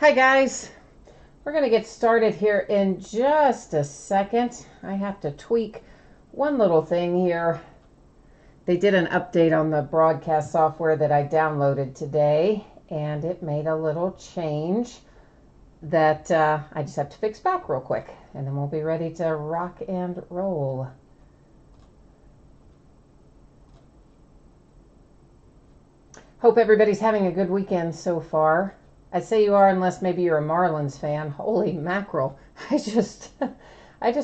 Hi guys, we're going to get started here in just a second. I have to tweak one little thing here. They did an update on the broadcast software that I downloaded today, and it made a little change that I just have to fix back real quick, and then we'll be ready to rock and roll. Hope everybody's having a good weekend so far. I'd say you are, unless maybe you're a Marlins fan. Holy mackerel. I just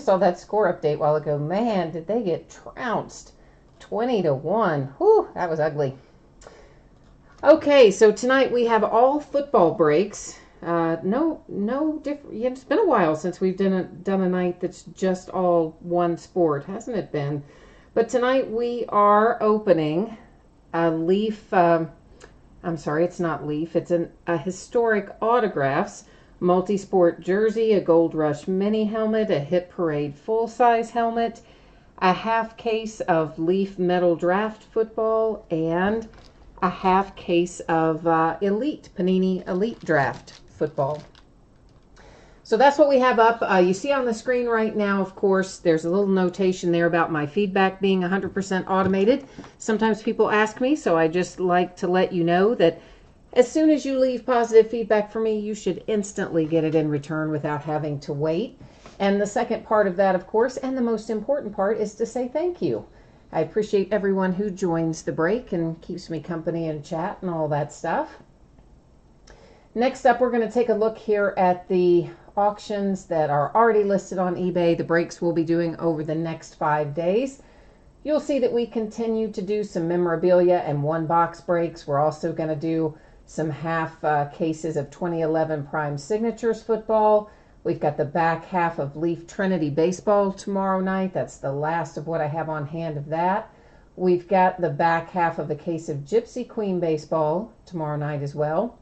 saw that score update a while ago. Man, did they get trounced. 20-1. Whew, that was ugly. Okay, so tonight we have all football breaks. No different. It's been a while since we've done a night that's just all one sport, hasn't it been? But tonight we are opening a Leaf. I'm sorry, it's not Leaf. It's a historic autographs, multi-sport jersey, a Gold Rush mini helmet, a Hit Parade full-size helmet, a half case of Leaf Metal Draft football, and a half case of Panini Elite Draft football. So that's what we have up. You see on the screen right now, of course, there's a little notation there about my feedback being 100% automated. Sometimes people ask me, so I just like to let you know that as soon as you leave positive feedback for me, you should instantly get it in return without having to wait. And the second part of that, of course, and the most important part, is to say thank you. I appreciate everyone who joins the break and keeps me company and chat and all that stuff. Next up, we're going to take a look here at the auctions that are already listed on eBay. The breaks we'll be doing over the next 5 days. You'll see that we continue to do some memorabilia and one box breaks. We're also going to do some half cases of 2011 Prime Signatures football. We've got the back half of Leaf Trinity baseball tomorrow night. That's the last of what I have on hand of that. We've got the back half of a case of Gypsy Queen baseball tomorrow night as well.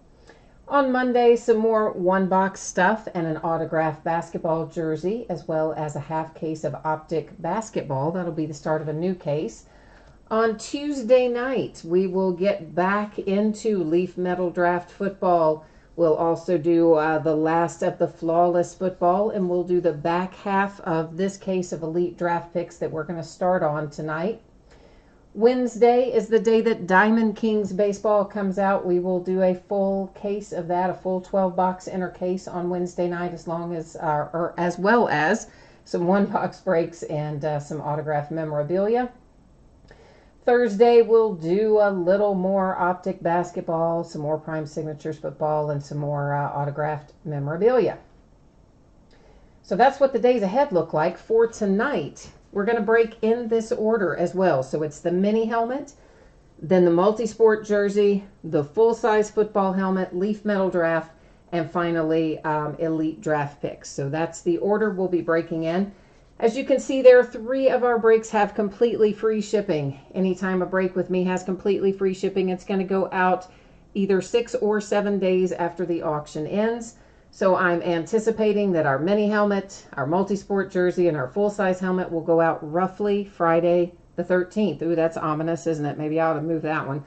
On Monday, some more one-box stuff and an autographed basketball jersey, as well as a half case of Optic basketball. That'll be the start of a new case. On Tuesday night, we will get back into Leaf Metal Draft football. We'll also do the last of the Flawless football, and we'll do the back half of this case of Elite Draft picks that we're going to start on tonight. Wednesday is the day that Diamond Kings baseball comes out. We will do a full case of that, a full 12-box inner case on Wednesday night, as well as some one-box breaks and some autographed memorabilia. Thursday, we'll do a little more Optic basketball, some more Prime Signatures football, and some more autographed memorabilia. So that's what the days ahead look like. For tonight, we're going to break in this order as well. So it's the mini helmet, then the multi-sport jersey, the full-size football helmet, Leaf Metal Draft, and finally Elite Draft picks. So that's the order we'll be breaking in. As you can see there, 3 of our breaks have completely free shipping. Anytime a break with me has completely free shipping, it's going to go out either 6 or 7 days after the auction ends. So I'm anticipating that our mini helmet, our multi-sport jersey, and our full-size helmet will go out roughly Friday the 13th. Ooh, that's ominous, isn't it? Maybe I ought to move that one.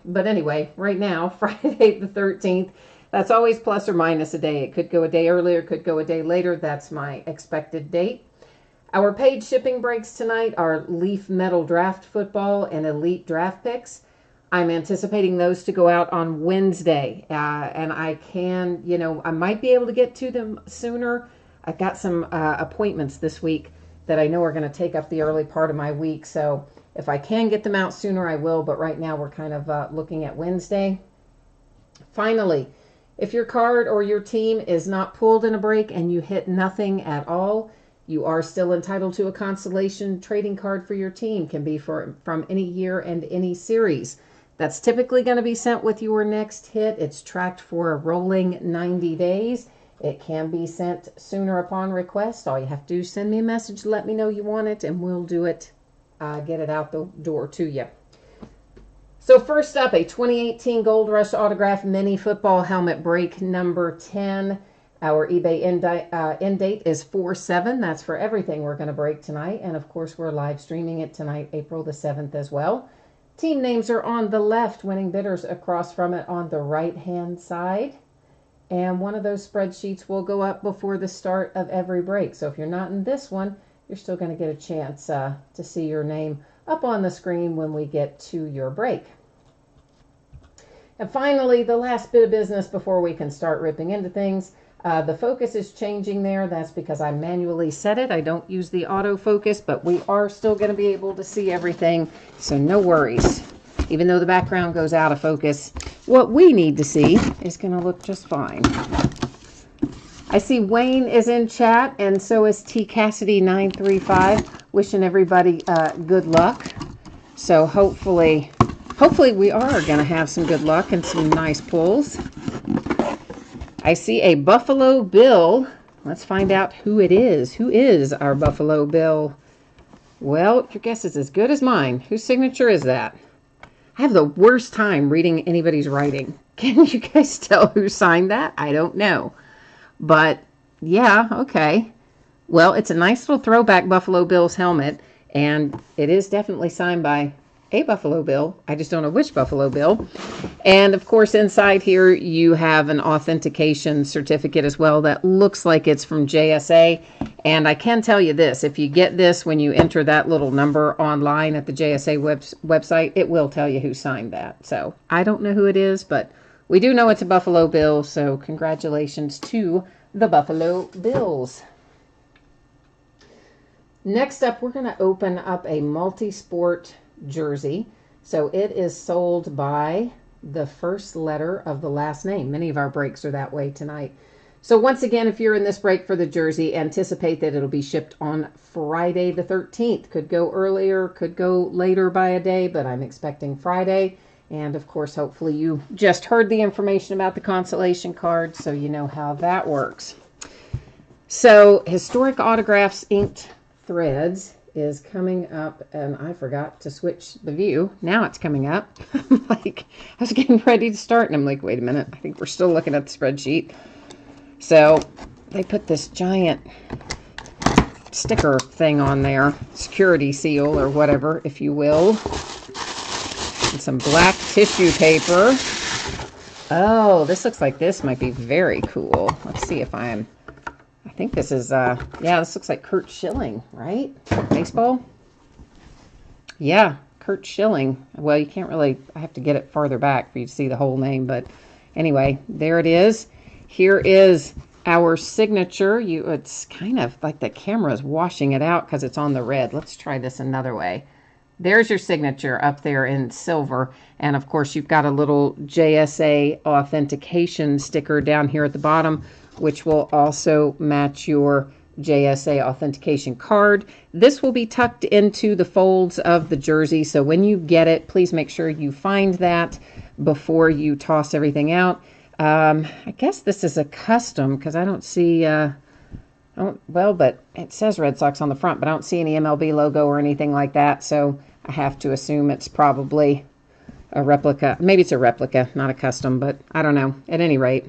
But anyway, right now, Friday the 13th, that's always plus or minus a day. It could go a day earlier, could go a day later. That's my expected date. Our paid shipping breaks tonight are Leaf Metal Draft football and Elite Draft picks. I'm anticipating those to go out on Wednesday, and I might be able to get to them sooner. I've got some appointments this week that I know are going to take up the early part of my week, so if I can get them out sooner, I will, but right now we're kind of looking at Wednesday. Finally, if your card or your team is not pulled in a break and you hit nothing at all, you are still entitled to a consolation trading card for your team. Can be from any year and any series. That's typically going to be sent with your next hit. It's tracked for a rolling 90 days. It can be sent sooner upon request. All you have to do is send me a message, let me know you want it, and we'll do it, get it out the door to you. So first up, a 2018 Gold Rush Autograph Mini Football Helmet break number 10. Our eBay end date is 4/7. That's for everything we're going to break tonight. And of course, we're live streaming it tonight, April the 7th as well. Team names are on the left, winning bidders across from it on the right-hand side. And one of those spreadsheets will go up before the start of every break. So if you're not in this one, you're still going to get a chance to see your name up on the screen when we get to your break. And finally, the last bit of business before we can start ripping into things. The focus is changing there. That's because I manually set it. I don't use the autofocus, but we are still going to be able to see everything. So no worries. Even though the background goes out of focus, what we need to see is going to look just fine. I see Wayne is in chat, and so is csae935, wishing everybody good luck. So hopefully we are going to have some good luck and some nice pulls. I see a Buffalo Bill. Let's find out who it is. Who is our Buffalo Bill? Well, your guess is as good as mine. Whose signature is that? I have the worst time reading anybody's writing. Can you guys tell who signed that? I don't know. But, yeah, okay. Well, it's a nice little throwback Buffalo Bills helmet, and it is definitely signed by a Buffalo Bill. I just don't know which Buffalo Bill. And, of course, inside here you have an authentication certificate as well that looks like it's from JSA. And I can tell you this, if you get this when you enter that little number online at the JSA website, it will tell you who signed that. So I don't know who it is, but we do know it's a Buffalo Bill, so congratulations to the Buffalo Bills. Next up, we're going to open up a multi-sport jersey. So it is sold by the first letter of the last name. Many of our breaks are that way tonight. So once again, if you're in this break for the jersey, anticipate that it'll be shipped on Friday the 13th. Could go earlier, could go later by a day, but I'm expecting Friday. And of course, hopefully you just heard the information about the consolation card, so you know how that works. So Historic Autographs Inked Threads is coming up, and I forgot to switch the view. Now it's coming up. Like, I was getting ready to start, and I'm like, wait a minute, I think we're still looking at the spreadsheet. So they put this giant sticker thing on there, security seal or whatever, if you will, and some black tissue paper. Oh, this looks like this might be very cool. Let's see if I think this is, yeah, this looks like Curt Schilling, right? Baseball? Yeah, Curt Schilling. Well, you can't really, I have to get it farther back for you to see the whole name, but anyway, there it is. Here is our signature. It's kind of like the camera is washing it out because it's on the red. Let's try this another way. There's your signature up there in silver. And of course, you've got a little JSA authentication sticker down here at the bottom, which will also match your JSA authentication card. This will be tucked into the folds of the jersey. So when you get it, please make sure you find that before you toss everything out. I guess this is a custom because I don't see, well, but it says Red Sox on the front, but I don't see any MLB logo or anything like that. So I have to assume it's probably a replica. Maybe it's a replica, not a custom, but I don't know. At any rate,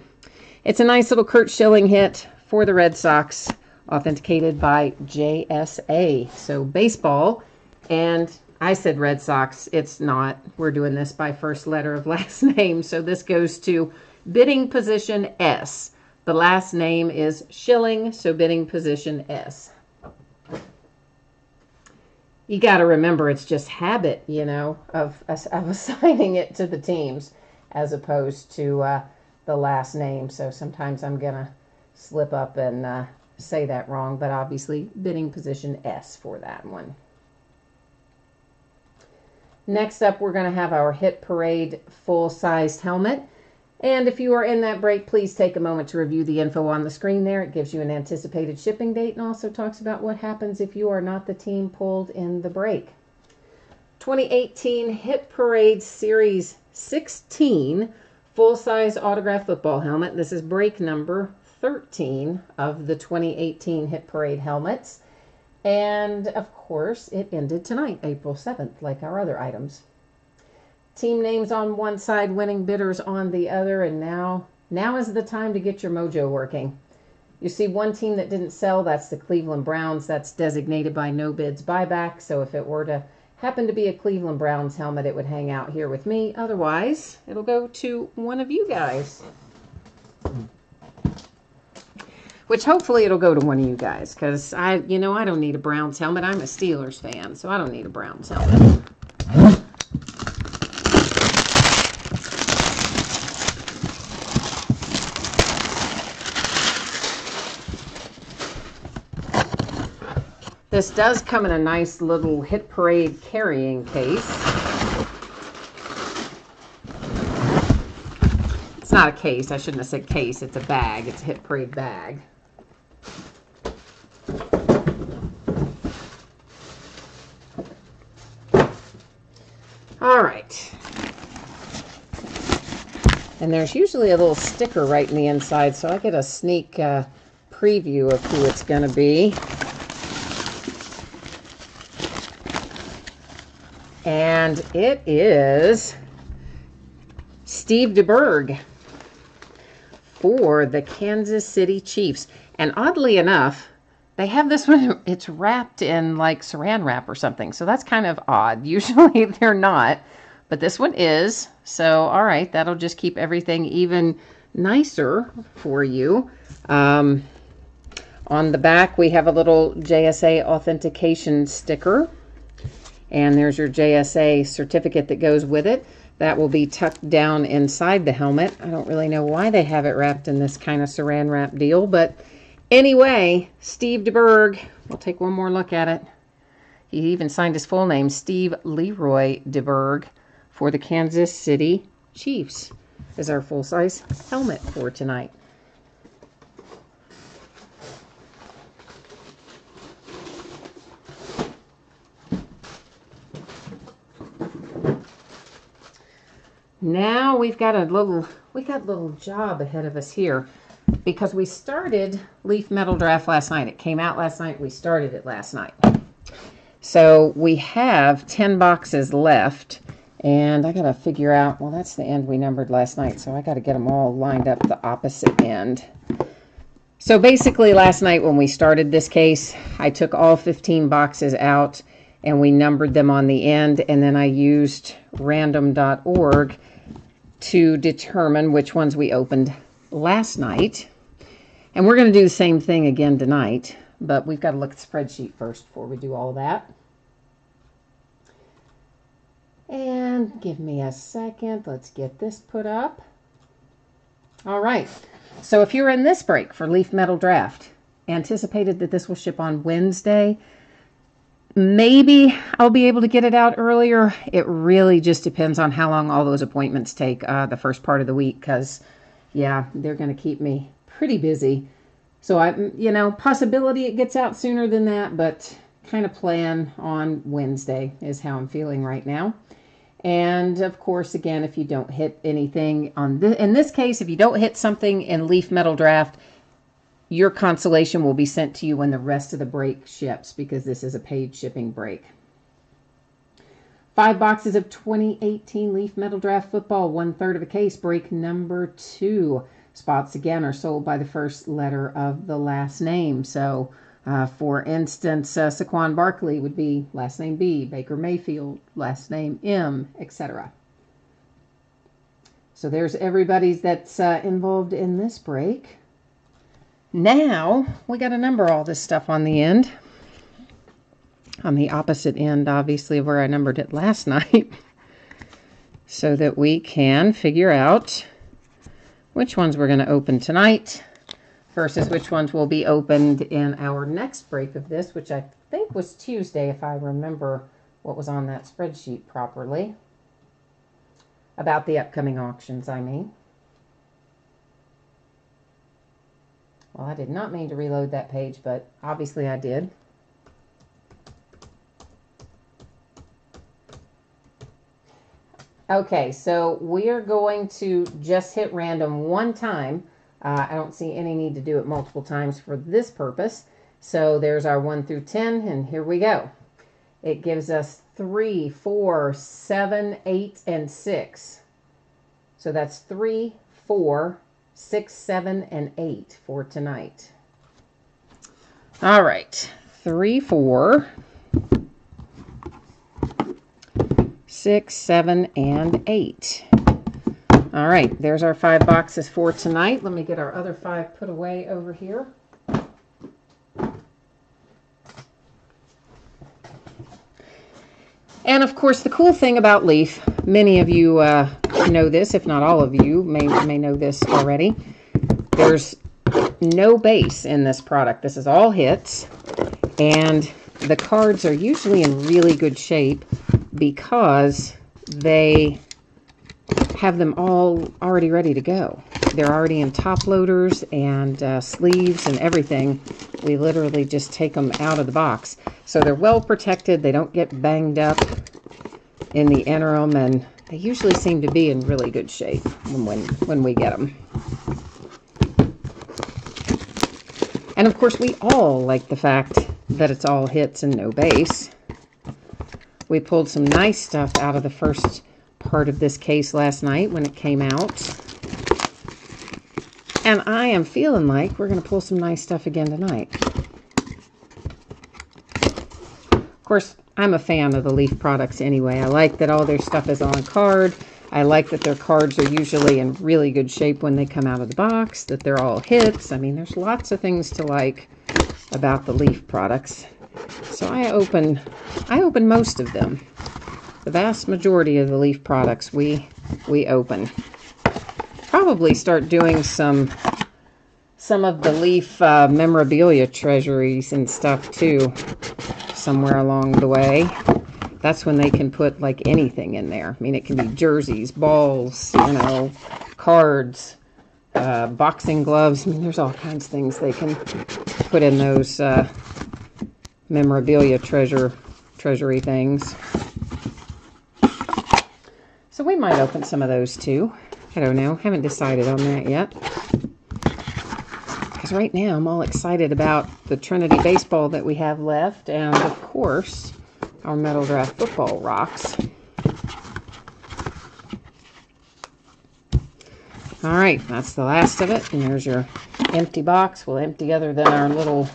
it's a nice little Curt Schilling hit for the Red Sox, authenticated by JSA. So baseball, and I said Red Sox. It's not. We're doing this by first letter of last name. So this goes to bidding position S. The last name is Schilling, so bidding position S. You got to remember, it's just habit, you know, of assigning it to the teams as opposed to the last name. So sometimes I'm going to slip up and say that wrong, but obviously bidding position S for that one. Next up, we're going to have our Hit Parade full-sized helmet. And if you are in that break, please take a moment to review the info on the screen there. It gives you an anticipated shipping date and also talks about what happens if you are not the team pulled in the break. 2018 Hit Parade Series 16 full-size autographed football helmet. This is break number 13 of the 2018 Hit Parade helmets. And, of course, it ended tonight, April 7th, like our other items. Team names on one side, winning bidders on the other, and now is the time to get your mojo working. You see one team that didn't sell, that's the Cleveland Browns. That's designated by no bids buyback, so if it were to happen to be a Cleveland Browns helmet, it would hang out here with me. Otherwise, it'll go to one of you guys. which hopefully it'll go to one of you guys, because I don't need a Browns helmet. I'm a Steelers fan, so I don't need a Browns helmet. This does come in a nice little Hit Parade carrying case. It's not a case. I shouldn't have said case. It's a bag. It's a Hit Parade bag. All right. And there's usually a little sticker right in the inside, so I get a sneak preview of who it's going to be. And it is Steve DeBerg for the Kansas City Chiefs. And oddly enough, they have this one, it's wrapped in like saran wrap or something. So that's kind of odd. Usually they're not, but this one is. So, all right, that'll just keep everything even nicer for you. On the back, we have a little JSA authentication sticker. And there's your JSA certificate that goes with it. That will be tucked down inside the helmet. I don't really know why they have it wrapped in this kind of saran wrap deal, but anyway, Steve DeBerg. We'll take one more look at it. He even signed his full name, Steve Leroy DeBerg, for the Kansas City Chiefs, is our full-size helmet for tonight. Now we've got a little job ahead of us here, because we started Leaf Metal Draft last night. It came out last night. We started it last night. So we have 10 boxes left, and I got to figure out, well, that's the end we numbered last night, so I got to get them all lined up the opposite end. So basically last night when we started this case, I took all 15 boxes out and we numbered them on the end, and then I used random.org to determine which ones we opened last night. And we're going to do the same thing again tonight, but we've got to look at the spreadsheet first before we do all that. And give me a second. Let's get this put up. All right. So if you're in this break for Leaf Metal Draft, anticipated that this will ship on Wednesday, maybe I'll be able to get it out earlier. It really just depends on how long all those appointments take the first part of the week, because, yeah, they're going to keep me pretty busy. So, possibility it gets out sooner than that, but kind of plan on Wednesday is how I'm feeling right now. And, of course, again, if you don't hit anything in this case, if you don't hit something in Leaf Metal Draft, your consolation will be sent to you when the rest of the break ships, because this is a paid shipping break. 5 boxes of 2018 Leaf Metal Draft football, 1/3 of a case, break number 2. Spots, again, are sold by the first letter of the last name. So, for instance, Saquon Barkley would be last name B, Baker Mayfield, last name M, etc. So there's everybody's that's involved in this break. Now, we got to number all this stuff on the end. On the opposite end, obviously, of where I numbered it last night. So that we can figure out which ones we're going to open tonight versus which ones will be opened in our next break of this, which I think was Tuesday, if I remember what was on that spreadsheet properly. About the upcoming auctions, I mean. Well, I did not mean to reload that page, but obviously I did. Okay, so we are going to just hit random one time. I don't see any need to do it multiple times for this purpose. So there's our 1 through 10, and here we go. It gives us 3, 4, 7, 8, and 6. So that's 3, 4, 6, 7, and 8 for tonight. All right, 3, 4, 6, 7, and 8. All right, there's our 5 boxes for tonight. Let me get our other 5 put away over here. And of course, the cool thing about Leaf, many of you know this, if not all of you may know this already. There's no base in this product. This is all hits, and the cards are usually in really good shape because they have them all already ready to go. They're already in top loaders and sleeves and everything. We literally just take them out of the box. So they're well protected. They don't get banged up in the interim, and they usually seem to be in really good shape when we get them. And of course, we all like the fact that it's all hits and no base. We pulled some nice stuff out of the first part of this case last night when it came out. And I am feeling like we're going to pull some nice stuff again tonight. Of course, I'm a fan of the Leaf products anyway. I like that all their stuff is on card. I like that their cards are usually in really good shape when they come out of the box, that they're all hits. I mean, there's lots of things to like about the Leaf products. So I open most of them. The vast majority of the Leaf products we open. Probably start doing some of the Leaf memorabilia treasuries and stuff too, somewhere along the way. That's when they can put like anything in there. I mean, it can be jerseys, balls, you know, cards, boxing gloves. I mean, there's all kinds of things they can put in those memorabilia treasury things. So we might open some of those too. I don't know. Haven't decided on that yet. Because right now I'm all excited about the Trinity baseball that we have left. And of course, our Metal Draft football rocks. All right, that's the last of it. And there's your empty box. We'll empty other than our little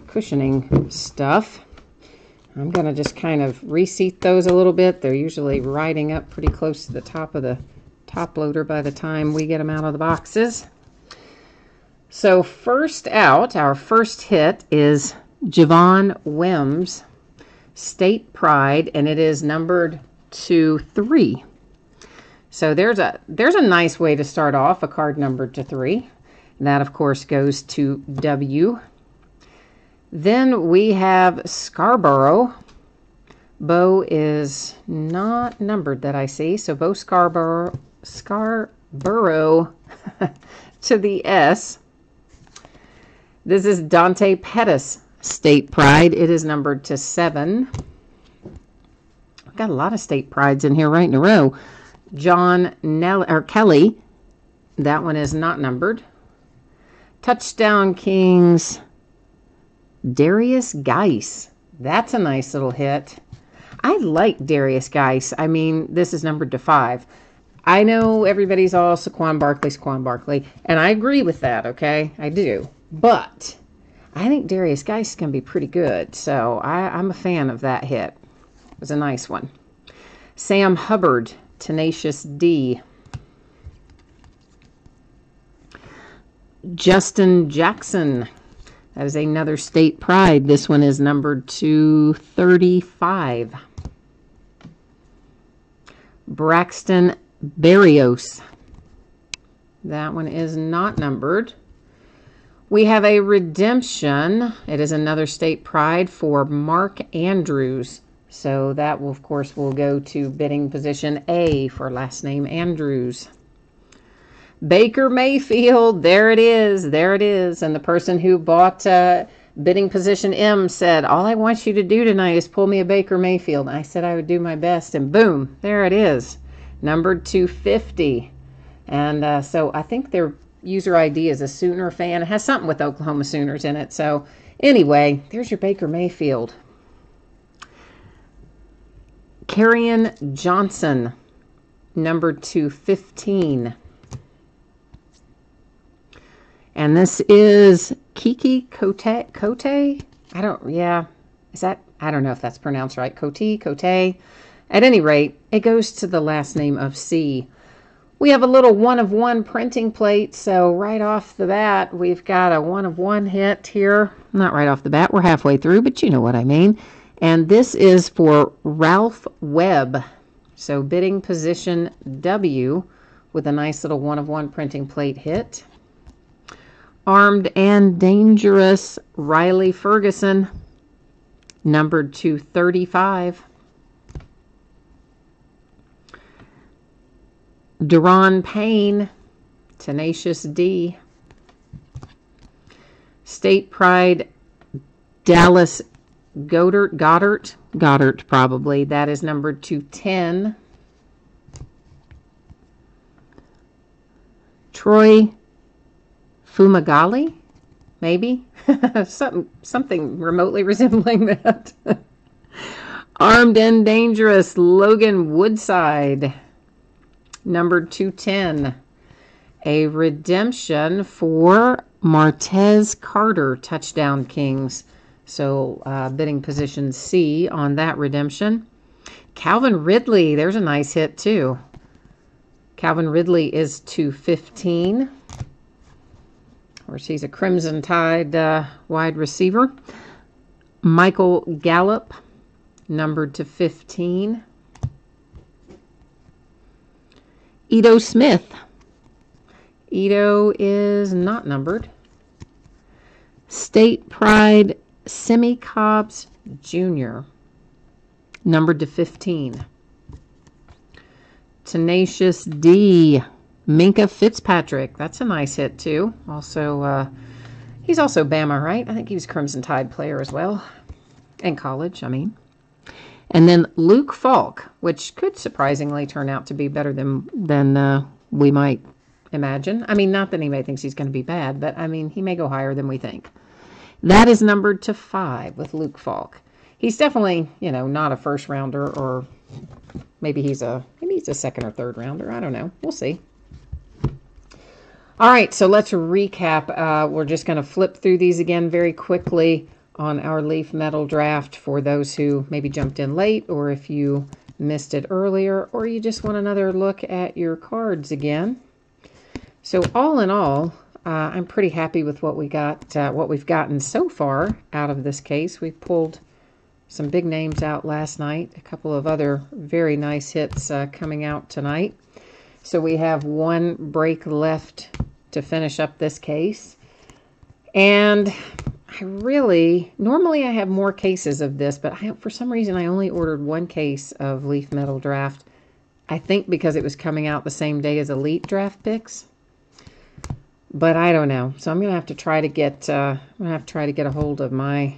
cushioning stuff. I'm going to just kind of reseat those a little bit. They're usually riding up pretty close to the top of the top loader by the time we get them out of the boxes. So first out, our first hit is Javon Wims, State Pride, and it is numbered to 3. So there's a nice way to start off a card numbered to 3. That, of course, goes to W. Then we have Scarborough. Bo is not numbered that I see. So Bo Scarborough to the S. This is Dante Pettis, State Pride. It is numbered to 7. I've got a lot of State Prides in here right in a row. John Kelly. That one is not numbered. Touchdown Kings. Darius Geis. That's a nice little hit. I like Darius Geis. I mean, this is numbered to 5. I know everybody's all Saquon Barkley, and I agree with that, okay? I do. But I think Darius Geis can be pretty good, so I'm a fan of that hit. It was a nice one. Sam Hubbard, Tenacious D. Justin Jackson. That is another State Pride. This one is numbered to 35. Braxton Berrios. That one is not numbered. We have a redemption. It is another State Pride for Mark Andrews. So that, will, of course, will go to bidding position A for last name Andrews. Baker Mayfield, there it is, there it is. And the person who bought bidding position M said, all I want you to do tonight is pull me a Baker Mayfield. And I said I would do my best, and boom, there it is, numbered 250. And so I think their user ID is a Sooner fan. It has something with Oklahoma Sooners in it. So anyway, there's your Baker Mayfield. Kerryon Johnson, numbered to 15. And this is Kiki Cote. I don't know if that's pronounced right. Cote. At any rate, it goes to the last name of C. We have a little 1-of-1 printing plate. So right off the bat, we've got a 1-of-1 hit here. Not right off the bat. We're halfway through, but you know what I mean. And this is for Ralph Webb. So bidding position W with a nice little 1/1 printing plate hit. Armed and Dangerous Riley Ferguson, numbered to 35. Deron Payne, Tenacious D. State Pride Dallas Goddard probably. That is numbered to 10. Troy Fumagalli, maybe? Something remotely resembling that. Armed and Dangerous Logan Woodside, numbered 210. A redemption for Martez Carter, Touchdown Kings. So bidding position C on that redemption. Calvin Ridley, there's a nice hit too. Calvin Ridley is 215. Of course, he's a Crimson Tide wide receiver. Michael Gallup, numbered to 15. Ito Smith. Ito is not numbered. State Pride Semi Cobbs Jr., numbered to 15. Tenacious D, Minka Fitzpatrick. That's a nice hit too. Also, he's also Bama, right? I think he was a Crimson Tide player as well. In college, I mean. And then Luke Falk, which could surprisingly turn out to be better than we might imagine. I mean, not that anybody thinks he's going to be bad, but I mean, he may go higher than we think. That is numbered to 5 with Luke Falk. He's definitely, not a first rounder, or maybe he's a second or third rounder. I don't know. We'll see. All right, so let's recap. We're just going to flip through these again very quickly on our Leaf Metal draft for those who maybe jumped in late, or if you missed it earlier, or you just want another look at your cards again. So all in all, I'm pretty happy with what we got, what we've gotten so far out of this case. We pulled some big names out last night, a couple of other very nice hits coming out tonight. So we have one break left to finish up this case. And normally I have more cases of this, but for some reason I only ordered one case of Leaf Metal Draft. I think because it was coming out the same day as Elite Draft Picks. But I don't know. So I'm going to have to try to get a hold of my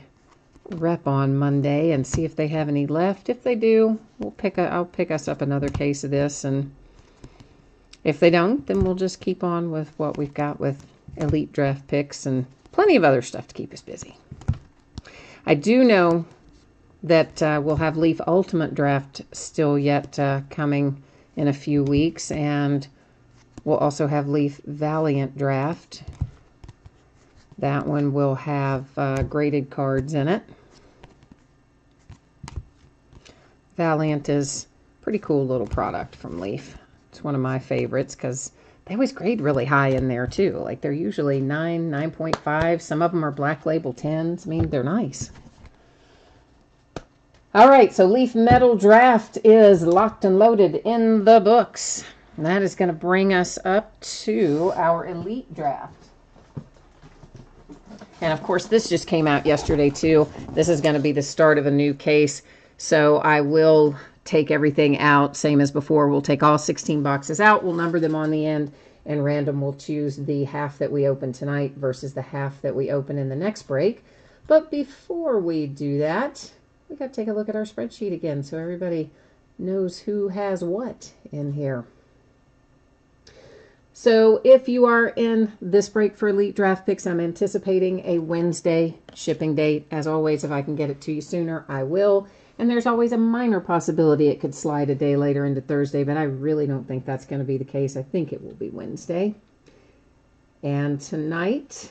rep on Monday and see if they have any left. If they do, I'll pick us up another case of this, and if they don't, then we'll just keep on with what we've got with Elite Draft Picks and plenty of other stuff to keep us busy. I do know that we'll have Leaf Ultimate Draft still yet coming in a few weeks, and we'll also have Leaf Valiant Draft. That one will have graded cards in it. Valiant is a pretty cool little product from Leaf. It's one of my favorites because they always grade really high in there too. Like they're usually 9, 9.5. Some of them are Black Label 10s. I mean, they're nice. All right, so Leaf Metal Draft is locked and loaded in the books. And that is going to bring us up to our Elite Draft. And of course, this just came out yesterday too. This is going to be the start of a new case. So I will take everything out, same as before. We'll take all 16 boxes out. We'll number them on the end, and random will choose the half that we open tonight versus the half that we open in the next break. But before we do that, we got to take a look at our spreadsheet again so everybody knows who has what in here. So if you are in this break for Elite Draft Picks, I'm anticipating a Wednesday shipping date. As always, if I can get it to you sooner, I will. And there's always a minor possibility it could slide a day later into Thursday, but I really don't think that's going to be the case. I think it will be Wednesday. And tonight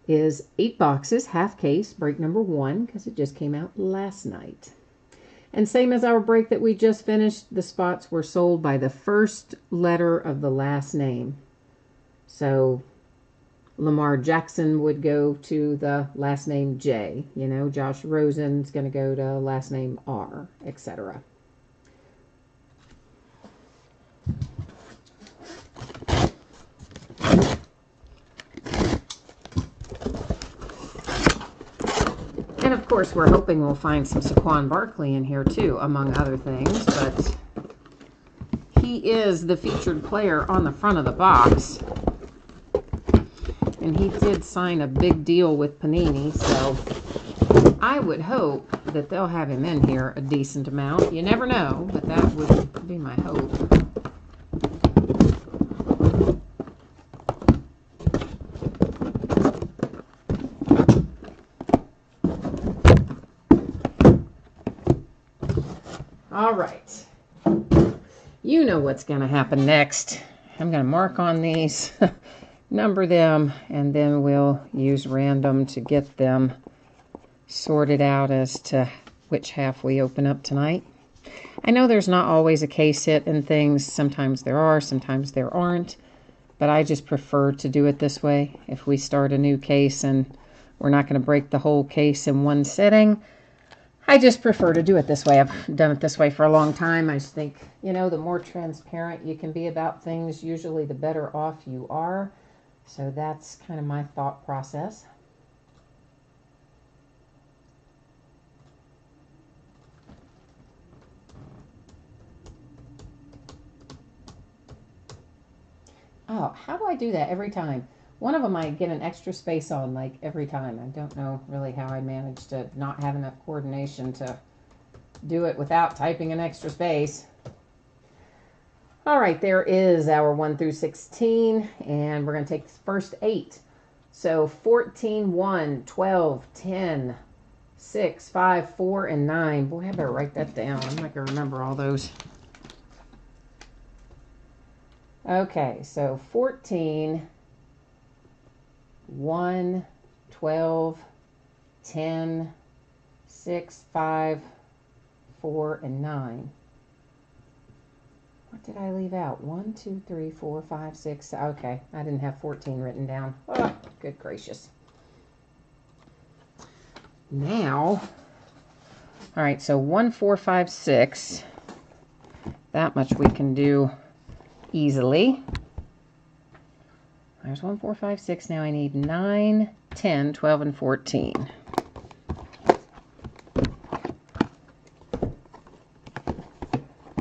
is 8 boxes, half case, break number 1, because it just came out last night. And same as our break that we just finished, the spots were sold by the first letter of the last name. So Lamar Jackson would go to the last name J. You know, Josh Rosen's going to go to last name R, etc. And of course, we're hoping we'll find some Saquon Barkley in here too, among other things, but he is the featured player on the front of the box. And he did sign a big deal with Panini, so I would hope that they'll have him in here a decent amount. You never know, but that would be my hope. All right. You know what's going to happen next. I'm going to mark on these, number them, and then we'll use random to get them sorted out as to which half we open up tonight. I know there's not always a case hit in things. Sometimes there are, sometimes there aren't. But I just prefer to do it this way. If we start a new case and we're not going to break the whole case in one sitting, I just prefer to do it this way. I've done it this way for a long time. I just think, you know, the more transparent you can be about things, usually the better off you are. So that's kind of my thought process. Oh, how do I do that every time? One of them I get an extra space on, like, every time. I don't know really how I managed to not have enough coordination to do it without typing an extra space. All right, there is our 1 through 16, and we're going to take the first 8. So 14, 1, 12, 10, 6, 5, 4, and 9. Boy, I better write that down. I'm not going to remember all those. Okay, so 14... 1, 12, 10, 6, 5, 4, and 9. What did I leave out? 1, 2, 3, 4, 5, 6. Okay, I didn't have 14 written down. Oh, good gracious. Now, all right, so 1, 4, 5, 6. That much we can do easily. There's 1, 4, 5, 6. Now I need 9, 10, 12, and 14.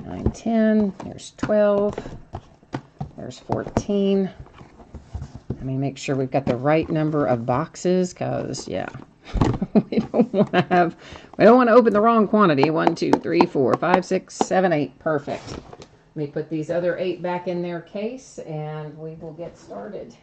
Nine, 10. There's 12. There's 14. Let me make sure we've got the right number of boxes, because, yeah, we don't want to open the wrong quantity. 1, 2, 3, 4, 5, 6, 7, 8. Perfect. Let me put these other 8 back in their case, and we will get started.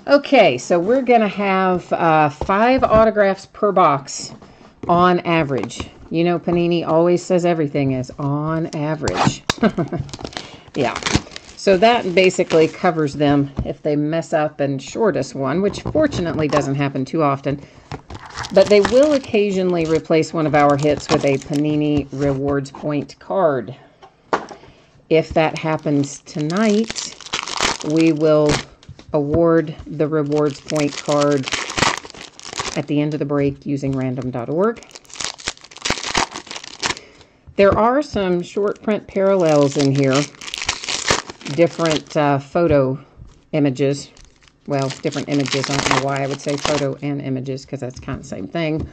Okay, so we're going to have 5 autographs per box on average. You know, Panini always says everything is on average. Yeah. So that basically covers them if they mess up and short us one, which fortunately doesn't happen too often. But they will occasionally replace one of our hits with a Panini Rewards Point card. If that happens tonight, we will award the Rewards Point card at the end of the break using random.org. There are some short print parallels in here, different photo images. Well, different images. I don't know why I would say photo and images, because that's kind of the same thing.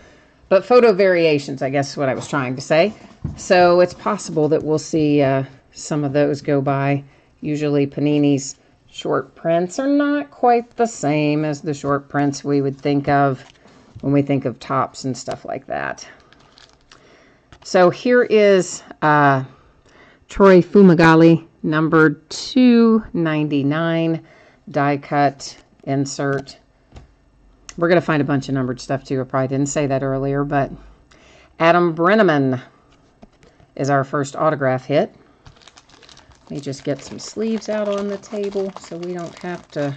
But photo variations, I guess is what I was trying to say. So it's possible that we'll see some of those go by. Usually Panini's short prints are not quite the same as the short prints we would think of when we think of tops and stuff like that. So here is Troy Fumagalli, number 299, die cut, insert. We're going to find a bunch of numbered stuff too. I probably didn't say that earlier, but Adam Brenneman is our first autograph hit. Let me just get some sleeves out on the table so we don't have to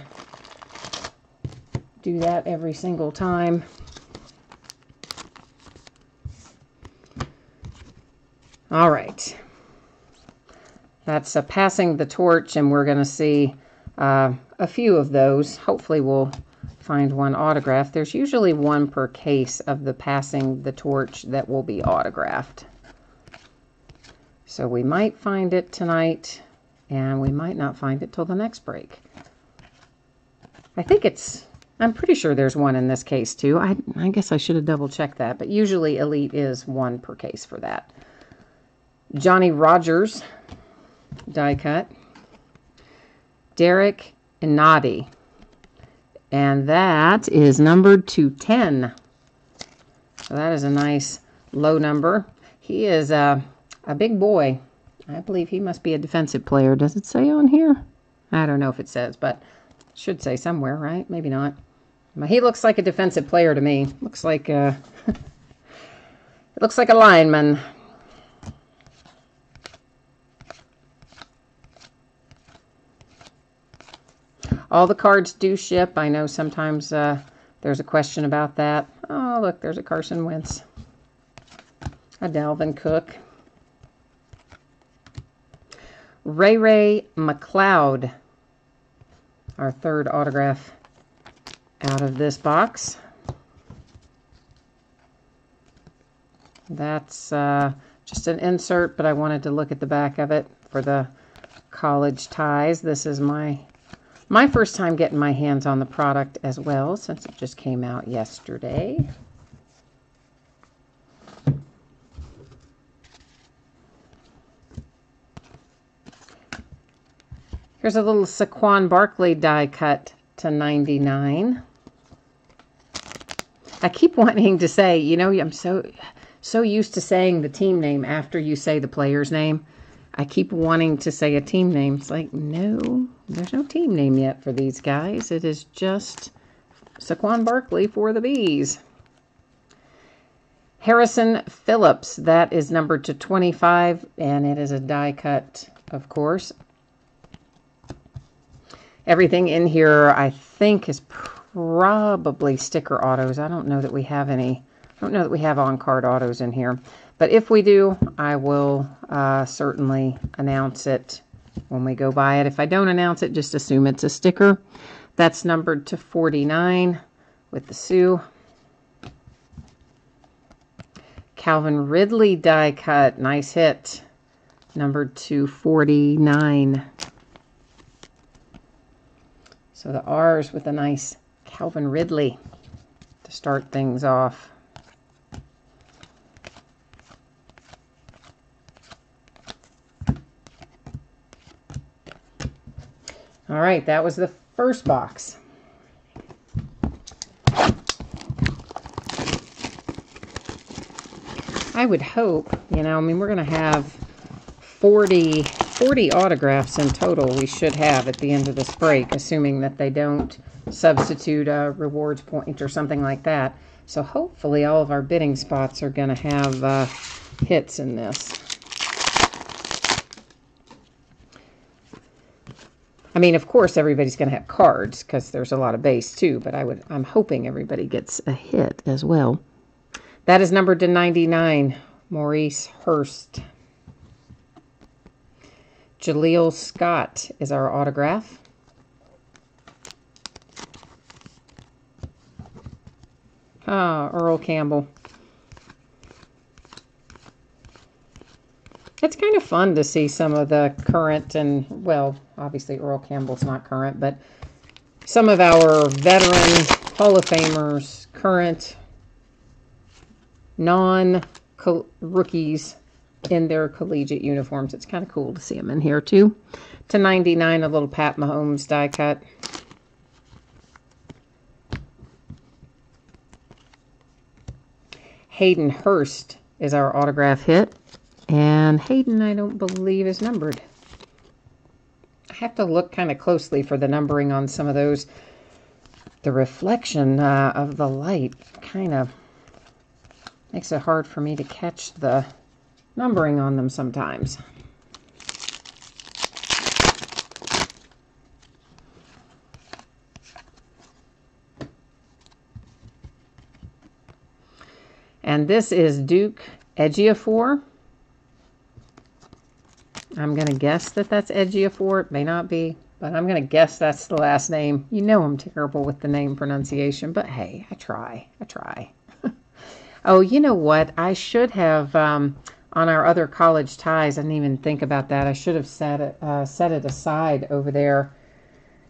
do that every single time. All right. That's passing the torch, and we're going to see a few of those. Hopefully we'll find one autograph. There's usually one per case of the passing the torch that will be autographed. So we might find it tonight, and we might not find it till the next break. I'm pretty sure there's one in this case too. I guess I should have double checked that, but usually Elite is one per case for that. Johnny Rogers, die cut. Derek Inati, and that is numbered to 10. So that is a nice low number. He is a big boy. I believe he must be a defensive player. Does it say on here? I don't know if it says, but it should say somewhere, right? Maybe not. He looks like a defensive player to me. Looks like it looks like a lineman. All the cards do ship. I know sometimes there's a question about that. Oh, look, there's a Carson Wentz. A Dalvin Cook. Ray McLeod, our third autograph out of this box. That's just an insert, but I wanted to look at the back of it for the college ties. This is my first time getting my hands on the product as well, since it just came out yesterday. Here's a little Saquon Barkley die cut to 99. I keep wanting to say, you know, I'm so used to saying the team name after you say the player's name. I keep wanting to say a team name. It's like, no, there's no team name yet for these guys. It is just Saquon Barkley for the Bees. Harrison Phillips, that is numbered to 25, and it is a die cut, of course. Everything in here, I think, is probably sticker autos. I don't know that we have any. I don't know that we have on-card autos in here. But if we do, I will certainly announce it when we go by it. If I don't announce it, just assume it's a sticker. That's numbered to 49 with the Sioux. Calvin Ridley die cut. Nice hit. Numbered to 49. So the R's with a nice Calvin Ridley to start things off. All right, that was the first box. I would hope, you know, I mean, we're going to have 40 autographs in total we should have at the end of this break, assuming that they don't substitute a rewards point or something like that. So hopefully all of our bidding spots are going to have hits in this. I mean, of course, everybody's going to have cards because there's a lot of base too, but I'm hoping everybody gets a hit as well. That is numbered to 99, Maurice Hurst. Jaleel Scott is our autograph. Earl Campbell. It's kind of fun to see some of the current and, well, obviously Earl Campbell's not current, but some of our veteran Hall of Famers, current non-rookies in their collegiate uniforms. It's kind of cool to see them in here too. To 99, a little Pat Mahomes die cut. Hayden Hurst is our autograph hit. And Hayden, I don't believe, is numbered. I have to look kind of closely for the numbering on some of those. The reflection of the light kind of makes it hard for me to catch the numbering on them sometimes. And this is Duke Ejiofor. I'm going to guess that that's Ejiofor. It may not be, but I'm going to guess that's the last name. You know I'm terrible with the name pronunciation, but hey, I try. Oh, you know what? I should have, on our other college ties, I didn't even think about that. I should have set it aside over there,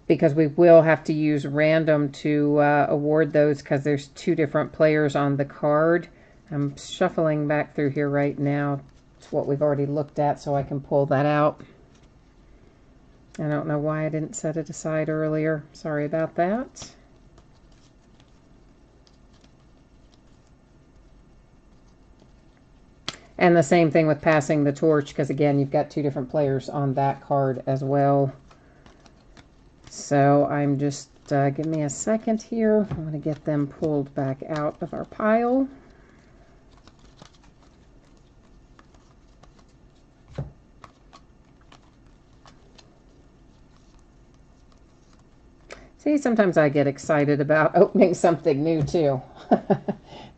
because we will have to use random to award those, because there's 2 different players on the card. I'm shuffling back through here right now. It's what we've already looked at, so I can pull that out. I don't know why I didn't set it aside earlier. Sorry about that. And the same thing with passing the torch, because again, you've got 2 different players on that card as well. So I'm just, give me a second here. I'm going to get them pulled back out of our pile. See, sometimes I get excited about opening something new too.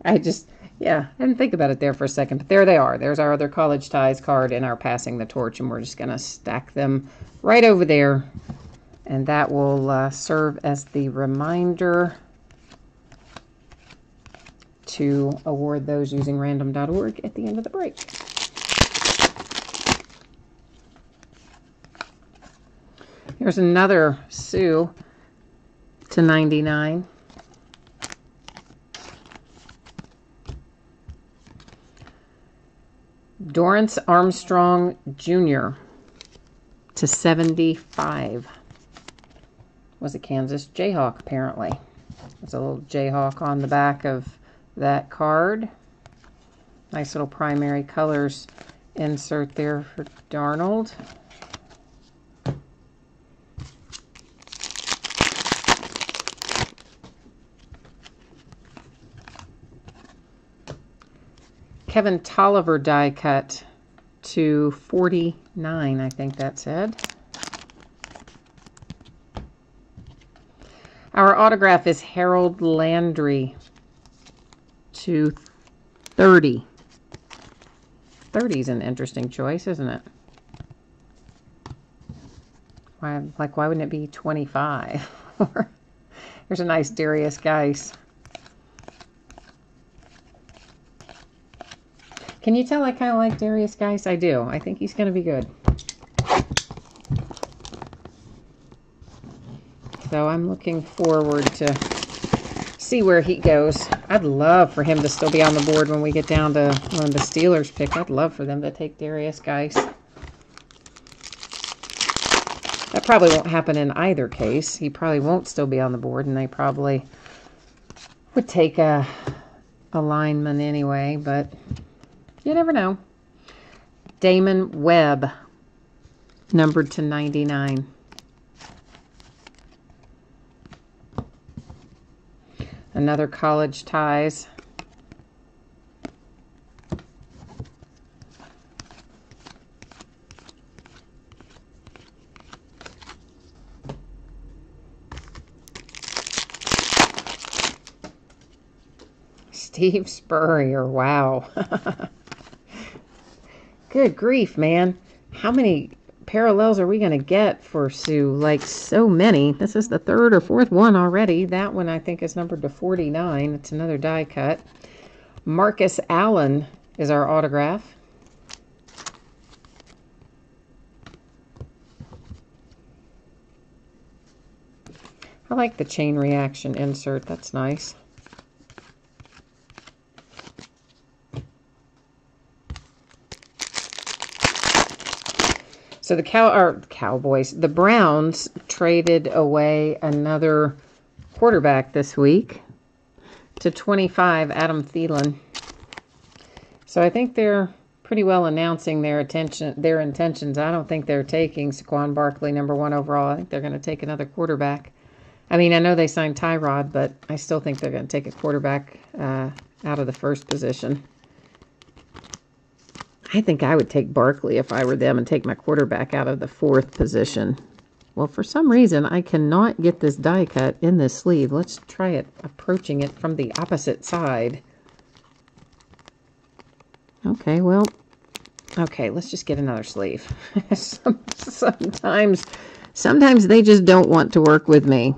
I didn't think about it there for a second, but there they are. There's our other college ties card and our passing the torch, and we're just going to stack them right over there. And that will serve as the reminder to award those using random.org at the end of the break. Here's another csae to 99. Dorrance Armstrong Jr. to 75. Was a Kansas Jayhawk, apparently. There's a little Jayhawk on the back of that card. Nice little primary colors insert there for Darnold. Kevin Tolliver die cut to 49, I think that said. Our autograph is Harold Landry to 30. 30 is an interesting choice, isn't it? Why wouldn't it be 25? Here's a nice Darius Geis. Can you tell I kind of like Darius Geis? I do. I think he's going to be good. So I'm looking forward to see where he goes. I'd love for him to still be on the board when we get down to when the Steelers pick. I'd love for them to take Darius Geis. That probably won't happen in either case. He probably won't still be on the board, and they probably would take a lineman anyway, but you never know. Damon Webb, numbered to 99. Another college ties. Steve Spurrier, wow. Good grief, man. How many parallels are we going to get for csae? Like, so many. This is the 3rd or 4th one already. That one, I think, is numbered to 49. It's another die cut. Marcus Allen is our autograph. I like the chain reaction insert. That's nice. So the Cowboys, the Browns traded away another quarterback this week to 25, Adam Thielen. So I think they're pretty well announcing their intentions. I don't think they're taking Saquon Barkley #1 overall. I think they're going to take another quarterback. I mean, I know they signed Tyrod, but I still think they're going to take a quarterback out of the first position. I think I would take Barkley if I were them and take my quarterback out of the 4th position. Well, for some reason, I cannot get this die cut in this sleeve. Let's try it approaching it from the opposite side. Okay, well, okay, let's just get another sleeve. Sometimes they just don't want to work with me.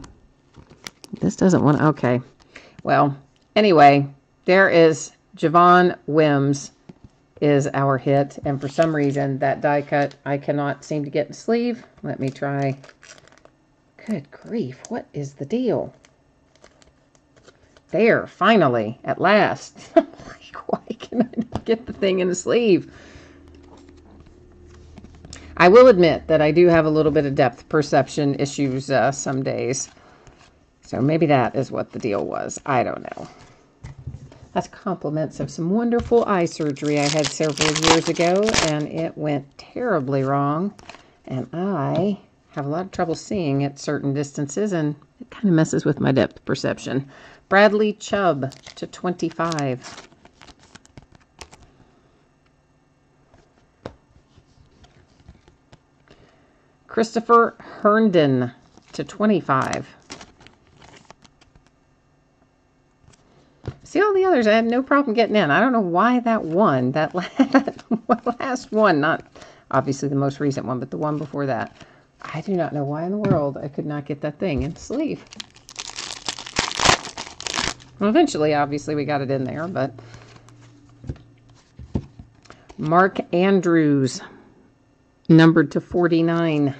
This doesn't want to, okay. Well, anyway, there is Javon Wims is our hit. And for some reason, that die cut, I cannot seem to get in the sleeve. Let me try. Good grief, what is the deal? There, finally, at last. Like, why can I not get the thing in the sleeve? I will admit that I do have a little bit of depth perception issues some days. So maybe that is what the deal was. I don't know. That's compliments of some wonderful eye surgery I had several years ago, and it went terribly wrong. And I have a lot of trouble seeing at certain distances, and it kind of messes with my depth perception. Bradley Chubb to 25. Christopher Herndon to 25. See, all the others I had no problem getting in. I don't know why that one, that last one, not obviously the most recent one, but the one before that. I do not know why in the world I could not get that thing in the sleeve. Well, eventually, obviously, we got it in there, but Mark Andrews, numbered to 49.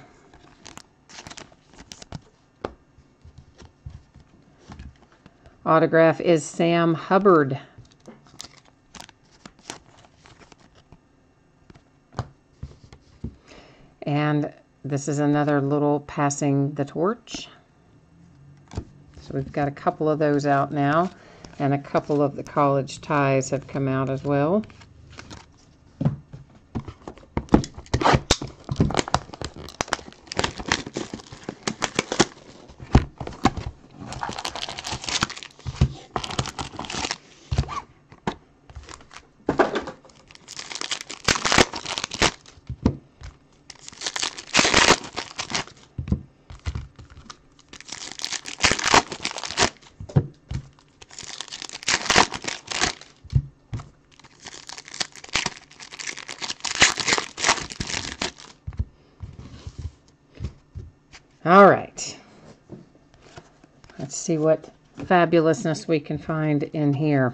Autograph is Sam Hubbard. And this is another little passing the torch. So we've got a couple of those out now, and a couple of the college ties have come out as well. All right, let's see what fabulousness we can find in here.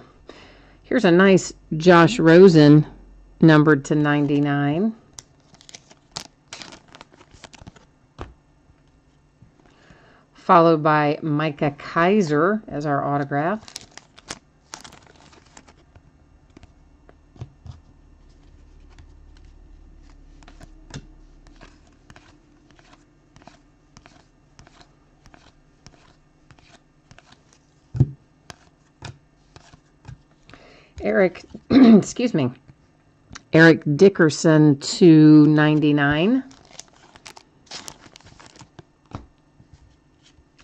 Here's a nice Josh Rosen, numbered to 99. Followed by Micah Kaiser as our autograph. Eric, excuse me, Eric Dickerson to 99.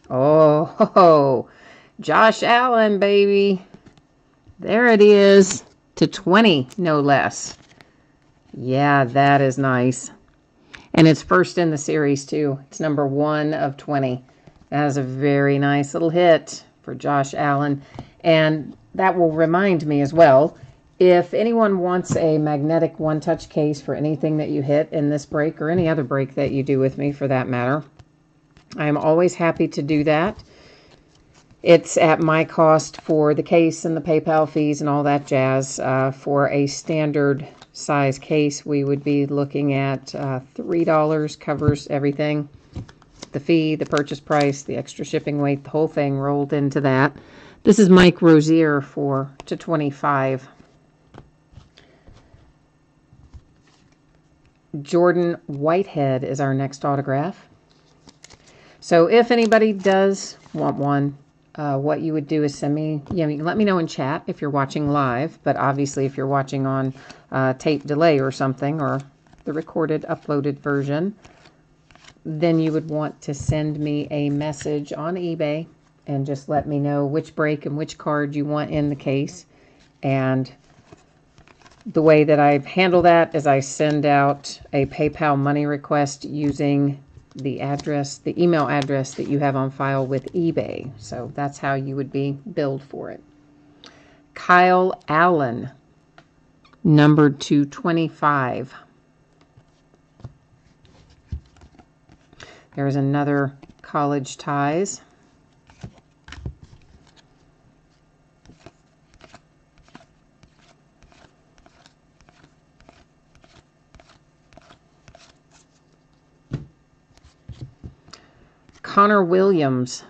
Oh, Josh Allen, baby. There it is, to 20, no less. Yeah, that is nice. And it's first in the series, too. It's number 1 of 20. That is a very nice little hit for Josh Allen. And that will remind me as well, if anyone wants a magnetic one-touch case for anything that you hit in this break or any other break that you do with me for that matter, I am always happy to do that. It's at my cost for the case and the PayPal fees and all that jazz. For a standard size case, we would be looking at $3, covers everything. The fee, the purchase price, the extra shipping weight, the whole thing rolled into that. This is Mike Rozier for to 25. Jordan Whitehead is our next autograph. So if anybody does want one, what you would do is send me, you can let me know in chat if you're watching live, but obviously if you're watching on tape delay or something, or the recorded, uploaded version, then you would want to send me a message on eBay and just let me know which break and which card you want in the case. And the way that I handle that is I send out a PayPal money request using the address, the email address that you have on file with eBay. So that's how you would be billed for it. Kyle Allen numbered to 25. There's another college ties. Connor Williams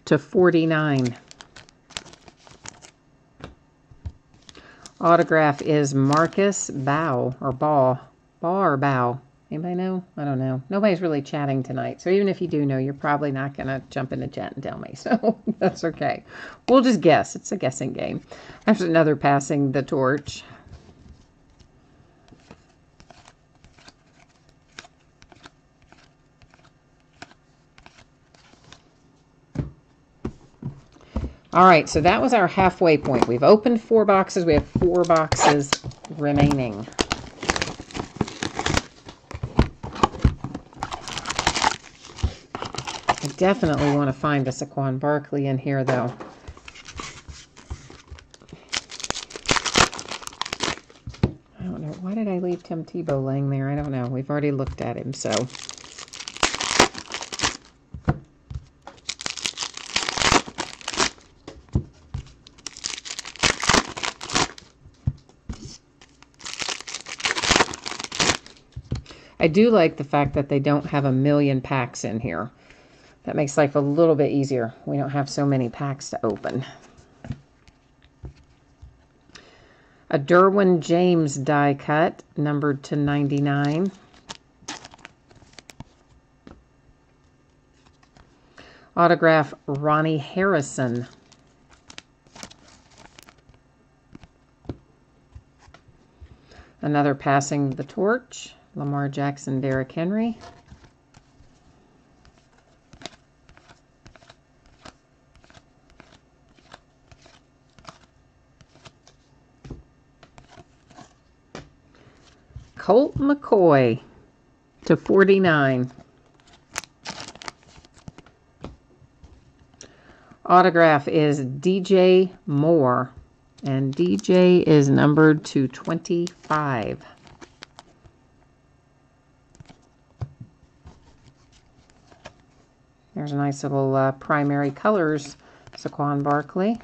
to 49. Autograph is Marcus Bow, or Baugh. Baugh or Bow? Anybody know? I don't know. Nobody's really chatting tonight. So even if you do know, you're probably not going to jump in the chat and tell me. So that's okay. We'll just guess. It's a guessing game. There's another passing the torch. All right, so that was our halfway point. We've opened 4 boxes. We have 4 boxes remaining. I definitely want to find a Saquon Barkley in here, though. I don't know. Why did I leave Tim Tebow laying there? I don't know. We've already looked at him, so... I do like the fact that they don't have a million packs in here. That makes life a little bit easier. We don't have so many packs to open. A Derwin James die cut, numbered to 99. Autograph Ronnie Harrison. Another passing the torch. Lamar Jackson, Derrick Henry. Colt McCoy to 49. Autograph is DJ Moore, and DJ is numbered to 25. There's a nice little primary colors, Saquon Barkley.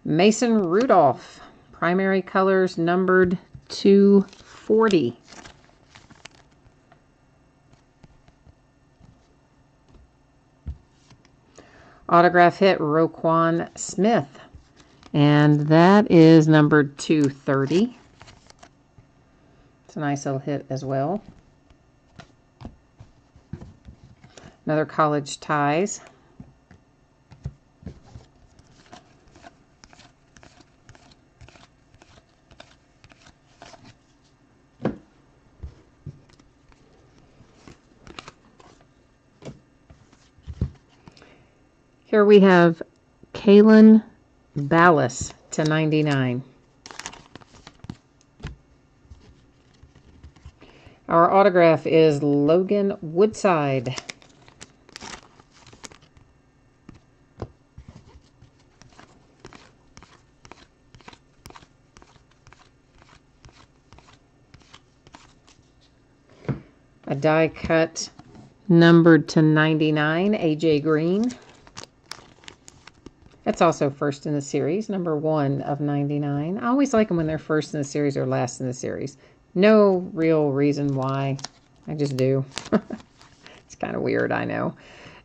Mason Rudolph, primary colors numbered to 40. Autograph hit Roquan Smith. And that is numbered 230. It's a nice little hit as well. Another college ties. Here we have Kalen Ballas to 99. Our autograph is Logan Woodside. A die cut numbered to 99, AJ Green. That's also first in the series, number 1 of 99. I always like them when they're first in the series or last in the series. No real reason why. I just do. It's kind of weird, I know.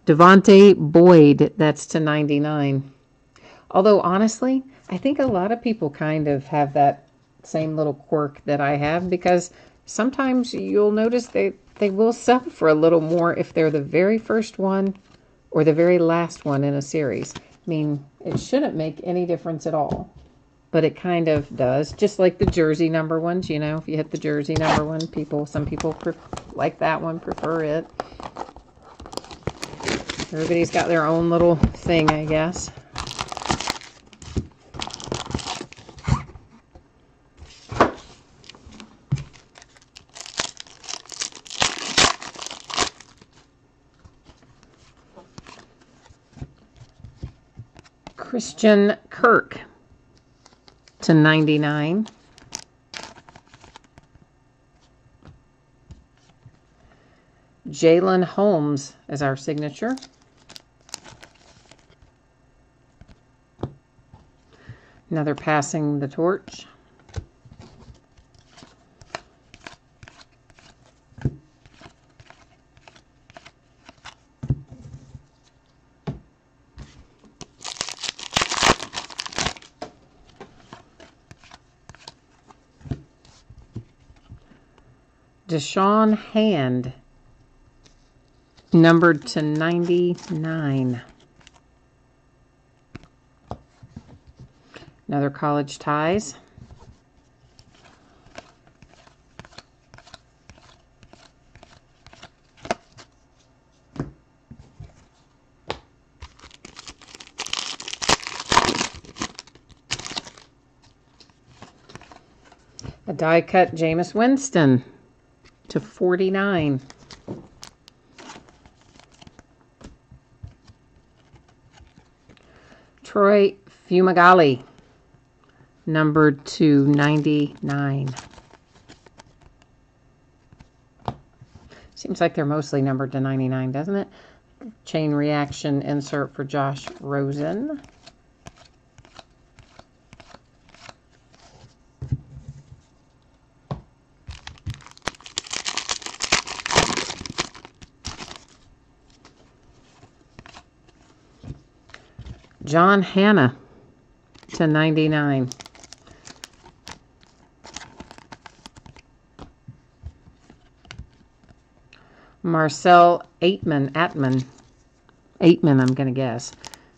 Devontae Boyd, that's to 99. Although, honestly, I think a lot of people kind of have that same little quirk that I have, because sometimes you'll notice they will sell for a little more if they're the very first one or the very last one in a series. I mean, it shouldn't make any difference at all, but it kind of does. Just like the jersey number ones, you know, if you hit the jersey number one, some people like that one, prefer it. Everybody's got their own little thing, I guess. Christian Kirk /99. Jalen Holmes as our signature. Another passing the torch. Deshaun Hand, numbered /99. Another college ties. A die cut Jameis Winston /49. Troy Fumagalli, numbered /99. Seems like they're mostly numbered /99, doesn't it? Chain reaction insert for Josh Rosen. John Hanna /99. Marcel Aitman, I'm going to guess.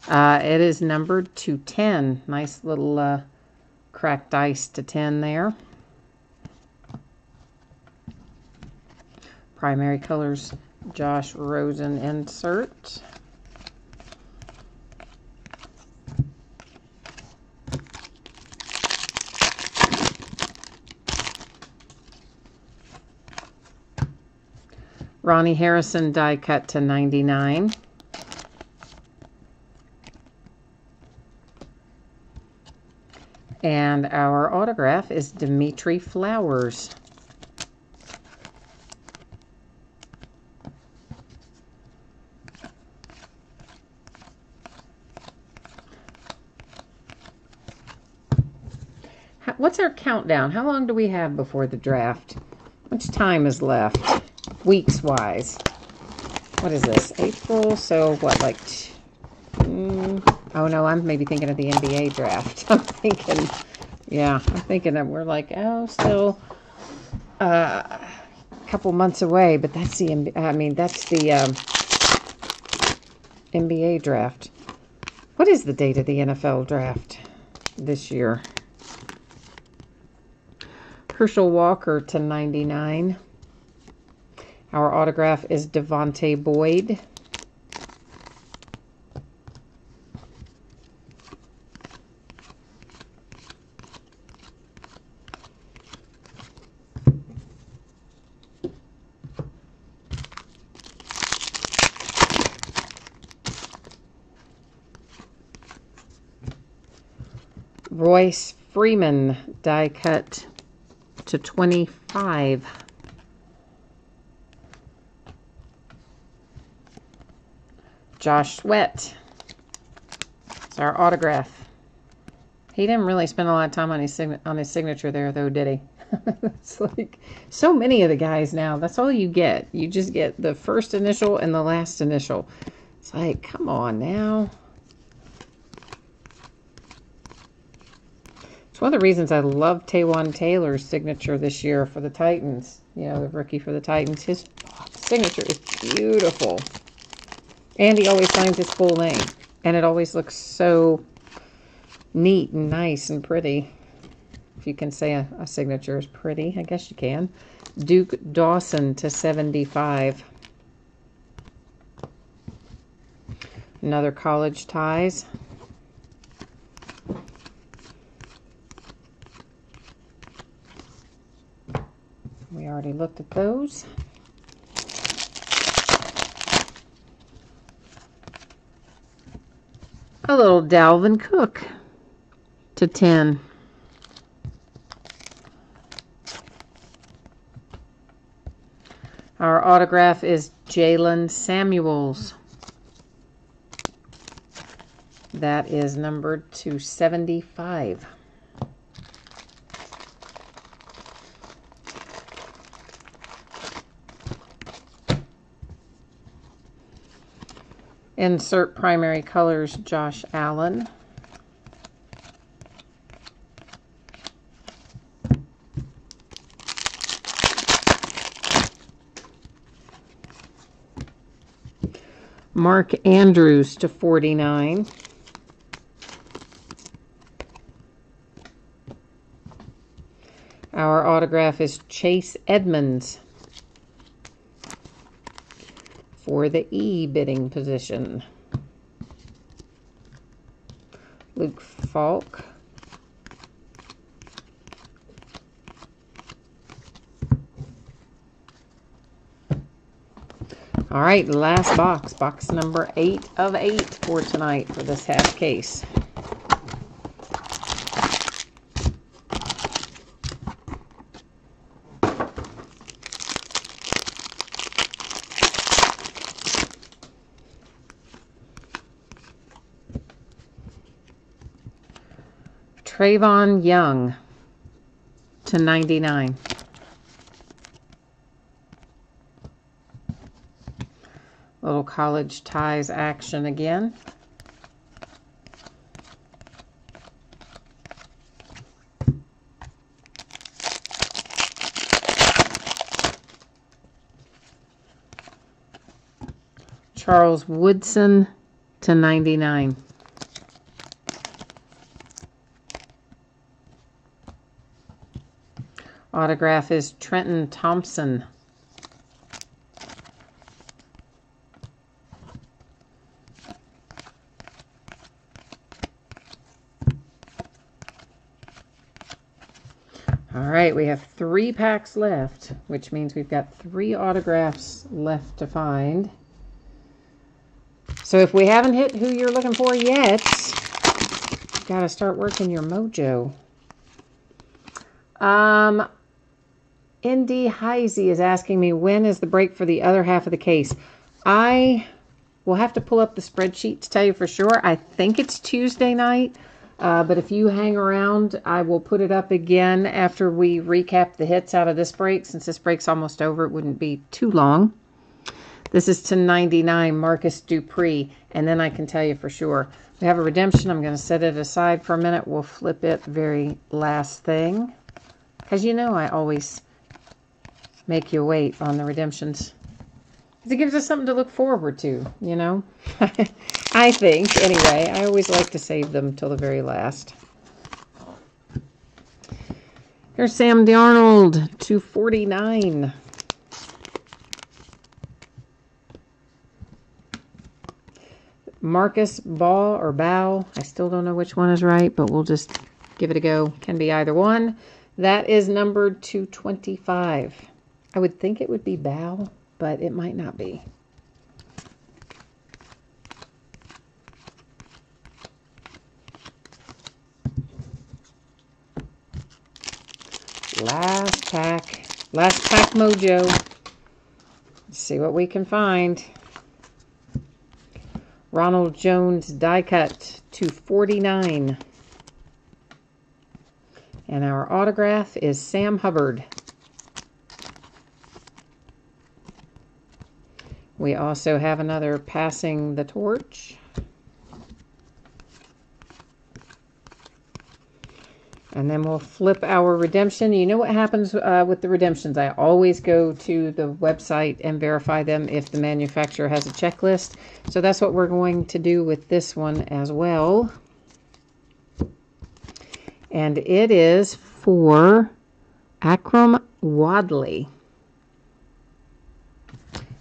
It is numbered /10. Nice little cracked ice /10 there. Primary colors, Josh Rosen insert. Ronnie Harrison die cut /99. And our autograph is Dimitri Flowers. What's our countdown? How long do we have before the draft? How much time is left? Weeks wise. What is this? April? So what, like, oh no, I'm maybe thinking of the NBA draft. I'm thinking that we're like, oh, still a couple months away, but that's the NBA draft. What is the date of the NFL draft this year? Herschel Walker /99. Our autograph is Devontae Boyd. Royce Freeman die cut /25. Josh Sweat. It's our autograph. He didn't really spend a lot of time on his signature there, though, did he? It's like so many of the guys now. That's all you get. You just get the first initial and the last initial. It's like, come on now. It's one of the reasons I love Taywan Taylor's signature this year for the Titans. You know, the rookie for the Titans. His signature is beautiful. And he always signs his full name. And it always looks so neat and nice and pretty. If you can say a signature is pretty, I guess you can. Duke Dawson /75. Another college ties. We already looked at those. A little Dalvin Cook /10. Our autograph is Jalen Samuels. That is numbered /75. Insert primary colors, Josh Allen. Mark Andrews /49. Our autograph is Chase Edmonds for the E bidding position. Luke Falk. All right, last box. Box number 8 of 8 for tonight for this half case. Trayvon Young /99. Little college ties action again. Charles Woodson /99. Autograph is Trenton Thompson. All right, we have 3 packs left, which means we've got 3 autographs left to find. So if we haven't hit who you're looking for yet, you've got to start working your mojo. Indy Heisey is asking me, when is the break for the other half of the case? I will have to pull up the spreadsheet to tell you for sure. I think it's Tuesday night, but if you hang around, I will put it up again after we recap the hits out of this break. Since this break's almost over, it wouldn't be too long. This is /99, Marcus Dupree, and then I can tell you for sure. We have a redemption. I'm going to set it aside for a minute. We'll flip it very last thing, because you know I always make you wait on the redemptions. It gives us something to look forward to, you know. I think, anyway. I always like to save them till the very last. Here's Sam Darnold /49. Marcus Ball or Bow. I still don't know which one is right, but we'll just give it a go. Can be either one. That is numbered /25. I would think it would be Bow, but it might not be. Last pack mojo. Let's see what we can find. Ronald Jones die cut /49. And our autograph is Sam Hubbard. We also have another passing the torch. And then we'll flip our redemption. You know what happens with the redemptions? I always go to the website and verify them if the manufacturer has a checklist. So that's what we're going to do with this one as well. And it is for Akram Wadley.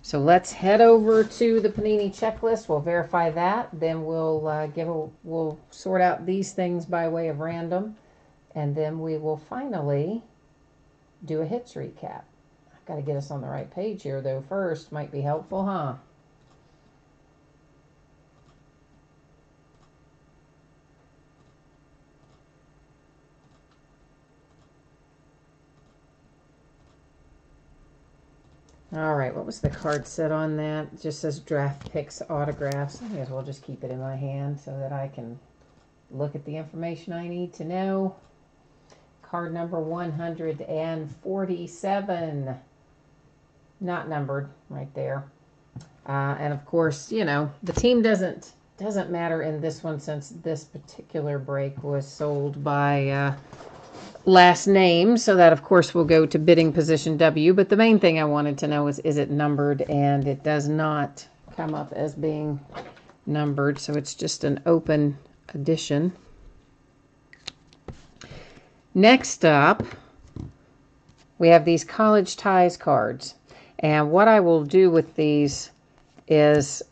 So let's head over to the Panini checklist. We'll verify that. Then we'll sort out these things by way of random. And then we will finally do a hits recap. I've got to get us on the right page here, though, first. Might be helpful, huh? All right, what was the card set on that? It just says draft picks autographs. I may as well just keep it in my hand so that I can look at the information I need to know. Card number 147. Not numbered right there. And of course, you know, the team doesn't matter in this one since this particular break was sold by last name, so that of course will go to bidding position W. But the main thing I wanted to know is it numbered, and it does not come up as being numbered, so it's just an open edition. Next up, we have these college ties cards, and what I will do with these is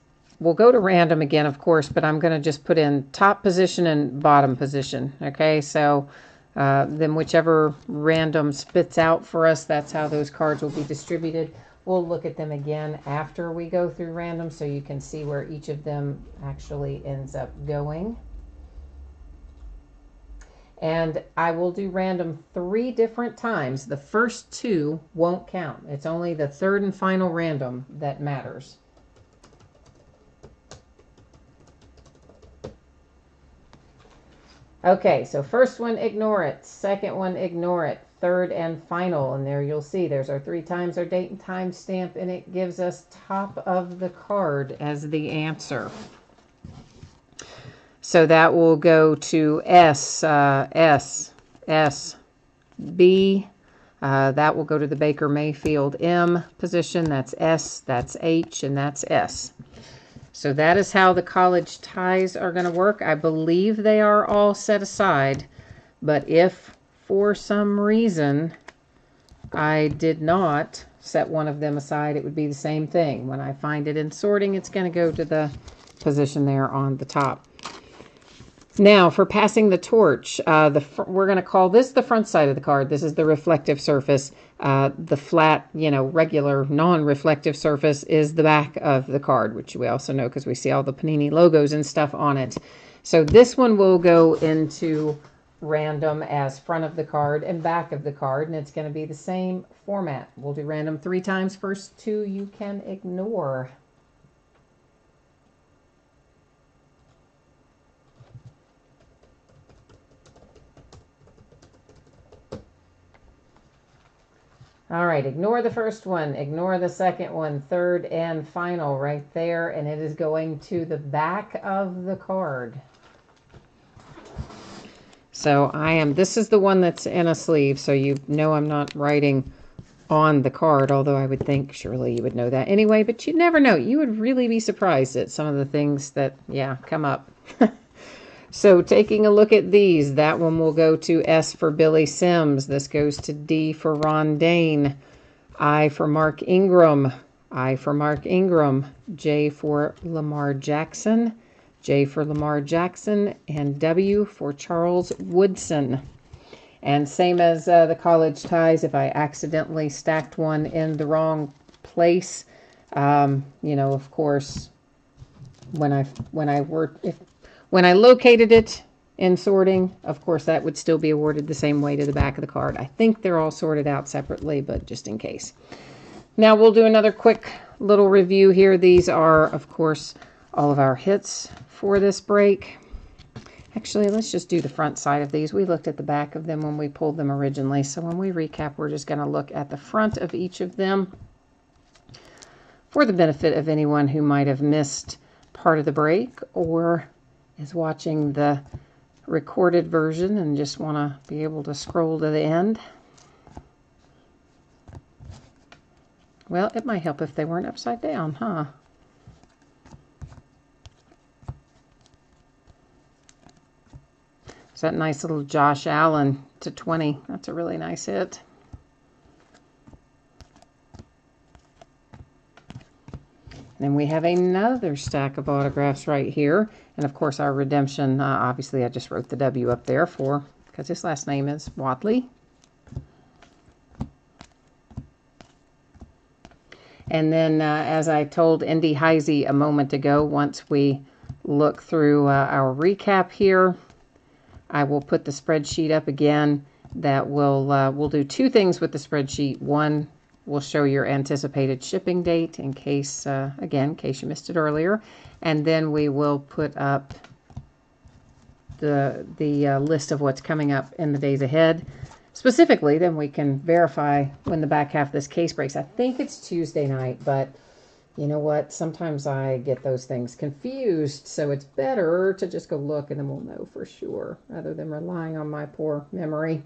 we'll go to random again, of course, but I'm going to just put in top position and bottom position. Okay, so then whichever random spits out for us, that's how those cards will be distributed. We'll look at them again after we go through random so you can see where each of them actually ends up going. And I will do random 3 different times. The first 2 won't count. It's only the third and final random that matters. Okay, so first one, ignore it. Second one, ignore it. Third and final, and there you'll see there's our 3 times our date and time stamp, and it gives us top of the card as the answer. So that will go to S, B. That will go to the Baker Mayfield M position. That's S, that's H, and that's S. So that is how the college ties are going to work. I believe they are all set aside, but if for some reason I did not set one of them aside, it would be the same thing. When I find it in sorting, it's going to go to the position there on the top. Now, for passing the torch, we're going to call this the front side of the card. This is the reflective surface. The flat, regular, non-reflective surface is the back of the card, which we also know because we see all the Panini logos and stuff on it. So this one will go into random as front of the card and back of the card, and it's going to be the same format. We'll do random 3 times. First 2 you can ignore. All right, ignore the first one, ignore the second one, third and final right there, and it is going to the back of the card. So this is the one that's in a sleeve, so you know I'm not writing on the card, although I would think surely you would know that anyway, but you never know. You would really be surprised at some of the things that, come up. So taking a look at these, that one will go to S for Billy Sims. This goes to D for Ron Dane. I for Mark Ingram. I for Mark Ingram. J for Lamar Jackson. J for Lamar Jackson. And W for Charles Woodson. And same as the college ties, if I accidentally stacked one in the wrong place, of course, when I located it in sorting, of course, that would still be awarded the same way to the back of the card. I think they're all sorted out separately, but just in case. Now we'll do another quick little review here. These are, of course, all of our hits for this break. Actually, let's just do the front side of these. We looked at the back of them when we pulled them originally, so when we recap, we're just going to look at the front of each of them for the benefit of anyone who might have missed part of the break or is watching the recorded version and just want to be able to scroll to the end. Well, it might help if they weren't upside down, huh? It's that nice little Josh Allen /20. That's a really nice hit. Then we have another stack of autographs right here. And of course our redemption, obviously I just wrote the W up there because his last name is Wadley. And then as I told Indy Heisey a moment ago, once we look through our recap here, I will put the spreadsheet up again. That will we'll do 2 things with the spreadsheet. One, will show your anticipated shipping date in case, again, in case you missed it earlier. And then we will put up the list of what's coming up in the days ahead. Specifically, then we can verify when the back half of this case breaks. I think it's Tuesday night, but you know what? Sometimes I get those things confused, so it's better to just go look and then we'll know for sure, rather than relying on my poor memory.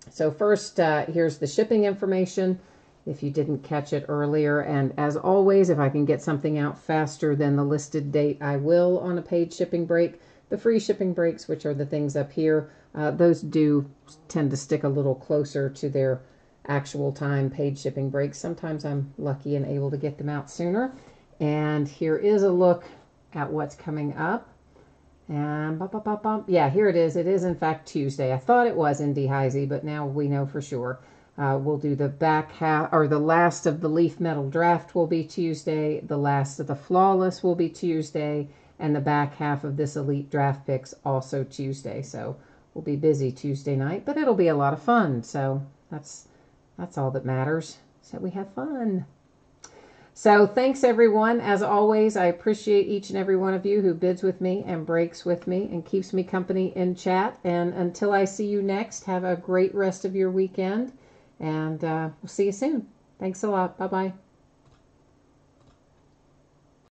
So first, here's the shipping information, if you didn't catch it earlier. And as always, if I can get something out faster than the listed date, I will on a paid shipping break. The free shipping breaks, which are the things up here, those do tend to stick a little closer to their actual time paid shipping breaks. Sometimes I'm lucky and able to get them out sooner. And here is a look at what's coming up. And yeah, here it is. It is in fact Tuesday. I thought it was in Deheisey, but now we know for sure. We'll do the back half, or the last of the Leaf Metal Draft will be Tuesday. The last of the Flawless will be Tuesday. And the back half of this Elite Draft Picks also Tuesday. So we'll be busy Tuesday night, but it'll be a lot of fun. So that's all that matters, is that we have fun. So thanks everyone. As always, I appreciate each and every one of you who bids with me and breaks with me and keeps me company in chat. And until I see you next, have a great rest of your weekend, and we'll see you soon. Thanks a lot. Bye-bye.